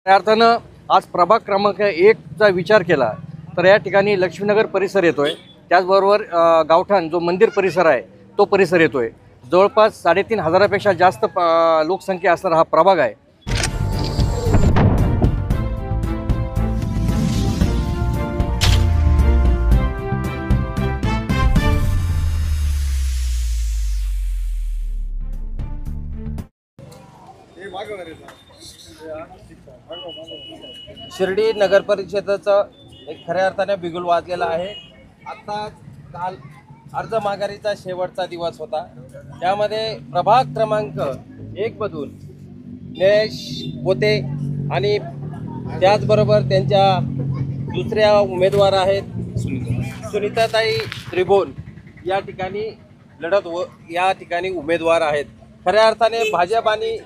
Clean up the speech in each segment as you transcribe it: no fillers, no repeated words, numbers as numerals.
त्या अर्थानं आज प्रभाग क्रमांक 1चा विचार केला तर या ठिकाणी लक्ष्मीनगर परिसर येतोय, त्याचबरोबर गावठाण जो मंदिर परिसर आहे तो परिसर येतोय। जवळपास 3,500पेक्षा जास्त लोकसंख्या असणारा हा प्रभाग आहे। शिर्डी नगर परिषदेचं एक खऱ्या अर्थाने बिगुल वाजलेला आहे। आता काल अर्ज माघारीचा शेवटचा दिवस होता, त्यामध्ये प्रभाग क्रमांक 1 मधून निलेश पोते आणि त्याचबरोबर त्यांच्या दुसऱ्या उमेदवार आहेत सुनीताताई त्रिभुवन या ठिकाणी या ठिकाणी उमेदवार आहेत। खऱ्या अर्थाने भाजप आणि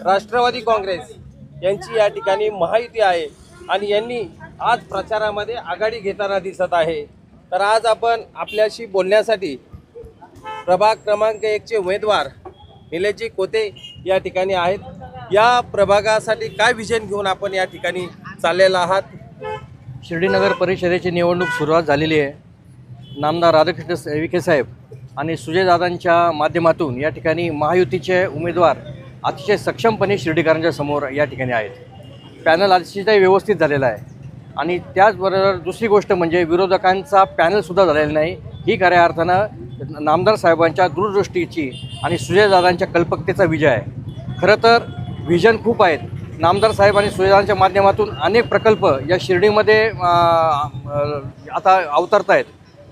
राष्ट्रवादी काँग्रेस यांची या ठिकाणी महायुती आहे आणि यांनी आज प्रचारामध्ये आघाडी घेताना दिसत आहे। तर आज आपण आपल्याशी बोलण्यासाठी प्रभाग क्रमांक 1चे उमेदवार निलेशजी कोते या ठिकाणी आहेत। या प्रभागासाठी काय विजन घेऊन आपण या ठिकाणी चाललेला आहात? शिर्डी नगर परिषदेची निवडणूक सुरुवात झालेली आहे। नामदार राधाकृष्ण विखे साहेब आणि सुजयदादांच्या माध्यमातून या ठिकाणी महायुतीचे उमेदवार अतिशय सक्षमपणे शिर्डीकरांच्या समोर या ठिकाणी आहेत। पॅनल अतिशय व्यवस्थित झालेला आहे आणि त्याचबरोबर दुसरी गोष्ट म्हणजे विरोधकांचा पॅनलसुद्धा झालेला नाही। ही खऱ्या अर्थानं नामदार साहेबांच्या दूरदृष्टीची आणि सुजयदादांच्या कल्पकतेचा विजय आहे। खरं तर व्हिजन खूप आहेत। नामदार साहेब आणि सुजयदादांच्या माध्यमातून अनेक प्रकल्प या शिर्डीमध्ये आता अवतरत आहेत।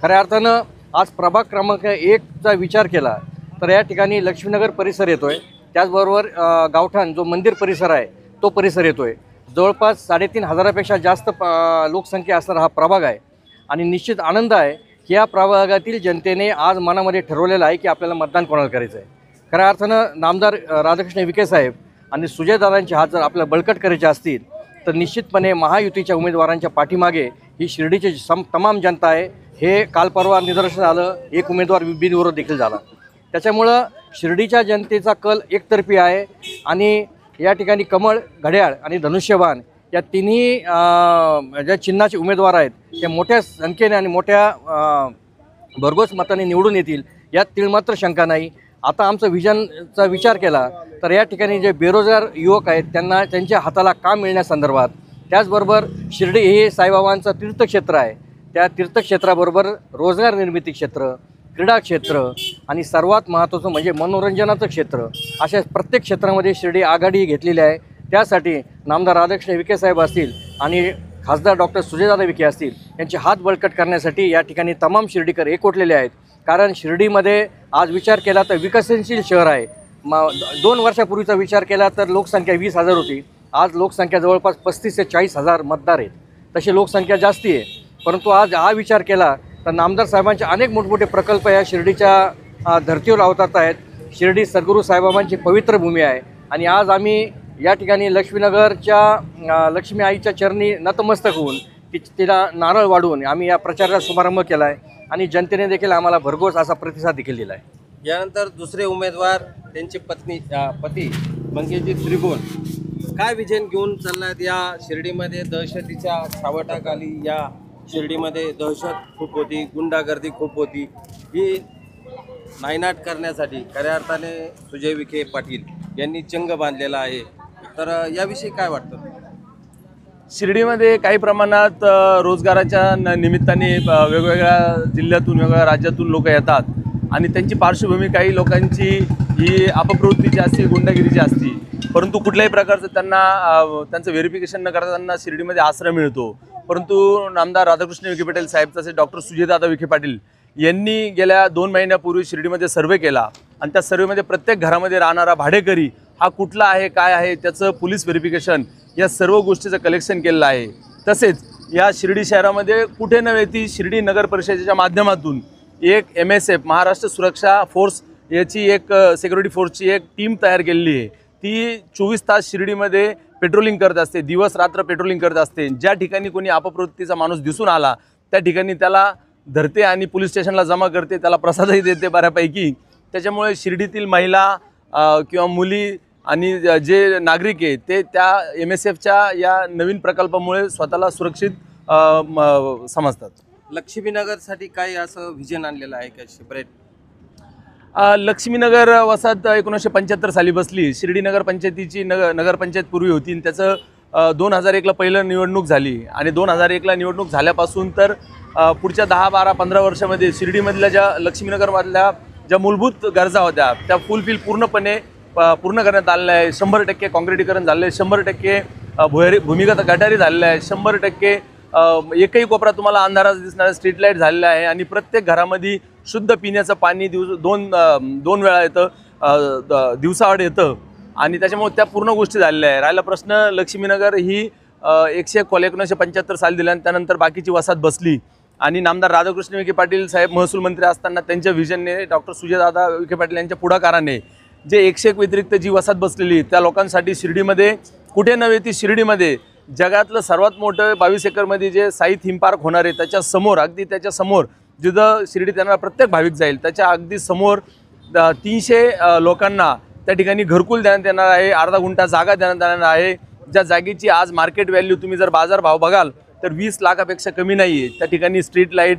खऱ्या अर्थानं आज प्रभाग क्रमांक 1चा विचार केला तर या ठिकाणी लक्ष्मीनगर परिसर येतोय, त्याचबरोबर गावठाण जो मंदिर परिसर आहे तो परिसर येतोय। जवळपास 3,500पेक्षा जास्त लोकसंख्या असणारा हा प्रभाग आहे आणि निश्चित आनंद आहे की या प्रभागातील जनतेने आज मनामध्ये ठरवलेलं आहे की आपल्याला मतदान कोणाला करायचं आहे। खऱ्या अर्थानं नामदार राधाकृष्ण विखे साहेब आणि सुजयदादांचे हात जर आपल्याला बळकट करायचे असतील तर निश्चितपणे महायुतीच्या उमेदवारांच्या पाठीमागे ही शिर्डीची तमाम जनता आहे। हे काल परवा निदर्शन आलं, एक उमेदवार बिनविरोध देखील झाला। त्याच्यामुळं शिर्डीच्या जनतेचा कल एकतर्फी आहे आणि या ठिकाणी कमळ, घड्याळ आणि धनुष्यबाण या तिन्ही ज्या चिन्हाचे उमेदवार आहेत ते मोठ्या संख्येने आणि मोठ्या भरघोस मताने निवडून येतील यात तिळमात्र शंका नाही। आता आमचं व्हिजनचा विचार केला तर या ठिकाणी जे बेरोजगार युवक आहेत त्यांना त्यांच्या हाताला काम मिळण्यासंदर्भात, त्याचबरोबर शिर्डी हे साईबाबांचं तीर्थक्षेत्र आहे, त्या तीर्थक्षेत्राबरोबर रोजगार निर्मिती क्षेत्र, क्रीडा क्षेत्र आणि सर्वात महत्त्वाचं म्हणजे मनोरंजनाचं क्षेत्र, अशा प्रत्येक क्षेत्रामध्ये शिर्डी आघाडी घेतलेली आहे। त्यासाठी नामदार राधाकृष्ण विखे साहेब असतील आणि खासदार डॉक्टर सुजयदादा विखे असतील यांचे हात बळकट करण्यासाठी या ठिकाणी तमाम शिर्डीकर एकवटलेले आहेत। कारण शिर्डीमध्ये आज विचार केला तर विकसनशील शहर आहे। 2 वर्षापूर्वीचा विचार केला तर लोकसंख्या 20,000 होती, आज लोकसंख्या जवळपास 35,000 ते 40,000 मतदार आहेत, तशी लोकसंख्या जास्ती आहे। परंतु आज हा विचार केला तर नामदार साहेबांचे अनेक मोठमोठे प्रकल्प या शिर्डीच्या धर्तीवर अवतरत आहेत। शिर्डी सद्गुरू साईबाबांची पवित्र भूमी आहे आणि आज आम्ही या ठिकाणी लक्ष्मीनगरच्या लक्ष्मी आईच्या चरणी नतमस्तक होऊन तिला नारळ वाढवून आम्ही या प्रचाराचा शुभारंभ केला आहे आणि जनतेने देखील आम्हाला भरघोस असा प्रतिसाद देखील दिला आहे। यानंतर दुसरे उमेदवार त्यांचे पती मंगेशजी त्रिभुवन काय विजन घेऊन चाललात? या शिर्डीमध्ये दहशतीच्या सावटाखाली या शिर्डीमध्ये दहशत खूप होती, गुंडागर्दी खूप होती, ही नायनाट करण्यासाठी खऱ्या अर्थाने सुजय विखे पाटील यांनी चंग बांधलेला आहे। तर याविषयी काय वाटतं? शिर्डीमध्ये काही प्रमाणात रोजगाराच्या निमित्ताने वेगवेगळ्या जिल्ह्यातून, वेगवेगळ्या राज्यातून लोक येतात आणि त्यांची पार्श्वभूमी काही लोकांची ही अपप्रवृत्तीची असते, गुंडागिरीची असते, परंतु कुठल्याही प्रकारचं त्यांचं व्हेरिफिकेशन न करता त्यांना शिर्डीमध्ये आश्रय मिळतो। परंतु नामदार राधाकृष्ण विखे पाटील साहेब तसेच डॉक्टर सुजयदादा विखे पाटील यांनी गेल्या 2 महिन्यापूर्वी शिर्डीमध्ये सर्वे केला आणि त्या सर्वेमध्ये प्रत्येक घरामध्ये राहणारा भाडेकरी हा कुठला आहे, काय आहे, त्याचं पोलीस व्हेरिफिकेशन या सर्व गोष्टीचं कलेक्शन केलेलं आहे। तसेच या शिर्डी शहरामध्ये कुठे नव्हे ती शिर्डी नगर परिषदेच्या माध्यमातून एक MSF महाराष्ट्र सुरक्षा फोर्स याची एक सिक्युरिटी फोर्सची एक टीम तयार केलेली आहे। ती 24 तास शिर्डीमध्ये पेट्रोलिंग करत असते, दिवस रात्र पेट्रोलिंग करत असते। ज्या ठिकाणी कोणी अपप्रवृत्तीचा माणूस दिसून आला त्या ठिकाणी त्याला धरते आणि पोलीस स्टेशनला जमा करते, त्याला प्रसादही देते बऱ्यापैकी। त्याच्यामुळे शिर्डीतील महिला किंवा मुली आणि जे नागरिक आहे ते त्या MSFच्या या नवीन प्रकल्पामुळे स्वतःला सुरक्षित समजतात. लक्ष्मीनगरसाठी काही असं व्हिजन आणलेलं आहे का सेपरेट? लक्ष्मीनगर वसाहत 1975 साली बसली. शिर्डी नगर पंचायतीची नगरपंचायत पूर्वी होती आणि त्याचं 2001ला पहिलं निवडणूक झाली आणि 2001ला निवडणूक झाल्यापासून तर पुढच्या 10, 12, 15 वर्षामध्ये शिर्डीमधल्या ज्या लक्ष्मीनगरमधल्या ज्या मूलभूत गरजा होत्या त्या फुलफिल पूर्णपणे पूर्ण करण्यात आलेल्या आहे. 100% काँक्रिटीकरण झालं आहे, 100% भूमिगत गटारी झालेलं आहे, 100% एकही कोपरा तुम्हाला अंधारात दिसणारा स्ट्रीट लाईट झालेला आहे आणि प्रत्येक घरामध्ये शुद्ध पिण्याचं पाणी दोन वेळा येतं, दिवसाआड येतं आणि त्याच्यामुळे त्या पूर्ण गोष्टी झालेल्या आहे. राहिला प्रश्न, लक्ष्मीनगर ही 101 कॉल 1975 साली दिला आणि त्यानंतर बाकीची वसाहत बसली आणि नामदार राधाकृष्ण विखे पाटील साहेब महसूल मंत्री असताना त्यांच्या व्हिजनने डॉक्टर सुजयदादा विखे पाटील यांच्या पुढाकाराने जे 101 व्यतिरिक्त जी वसाहत बसलेली त्या लोकांसाठी शिर्डीमध्ये कुठे नव्हे ती शिर्डीमध्ये जगातलं सर्वात मोठं 22 एकरमध्ये जे साई थीम पार्क होणार आहे त्याच्या समोर, अगदी त्याच्या समोर जिथं शिर्डीत येणारा प्रत्येक भाविक जाईल त्याच्या अगदी समोर 300 लोकांना त्या ठिकाणी घरकुल देण्यात येणार आहे, अर्धा गुंठा जागा देण्यात येणार आहे. ज्या जागेची आज मार्केट व्हॅल्यू तुम्ही जर बाजारभाव बघाल तर 20 लाखापेक्षा कमी नाही आहे. त्या ठिकाणी स्ट्रीट लाईट,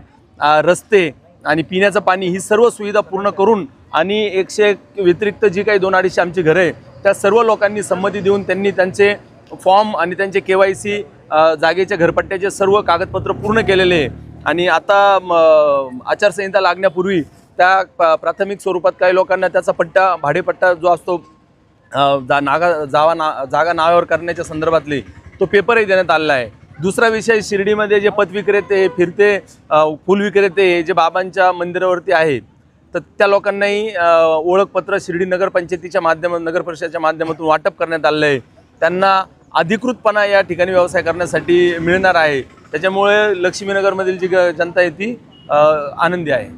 रस्ते आणि पिण्याचं पाणी ही सर्व सुविधा पूर्ण करून आणि 101 व्यतिरिक्त जी काही 200-250 आमची घरं आहे त्या सर्व लोकांनी संमती देऊन त्यांनी त्यांचे फॉर्म आणि त्यांचे KYC जागेच्या घरपट्ट्याचे सर्व कागदपत्र पूर्ण केलेले आहे आणि आता आचारसंहिता लागण्यापूर्वी त्या प्राथमिक स्वरूपात काही लोकांना त्याचा पट्टा, भाडेपट्टा जो असतो जागा नावावर करण्याच्या संदर्भातले तो पेपरही देण्यात आलेला आहे. दुसरा विषय, शिर्डीमध्ये जे पथविक्रेते, फिरते फुल विक्रेते जे बाबांच्या मंदिरावरती आहेत तर त्या लोकांनाही ओळखपत्र शिर्डी नगरपंचायतीच्या नगर परिषदेच्या माध्यमातून वाटप करण्यात आलेलं आहे. त्यांना अधिकृतपणा या ठिकाणी व्यवसाय करण्यासाठी मिळणार आहे. त्याच्यामुळे लक्ष्मीनगरमधील जी जनता आहे ती आनंदी आहे.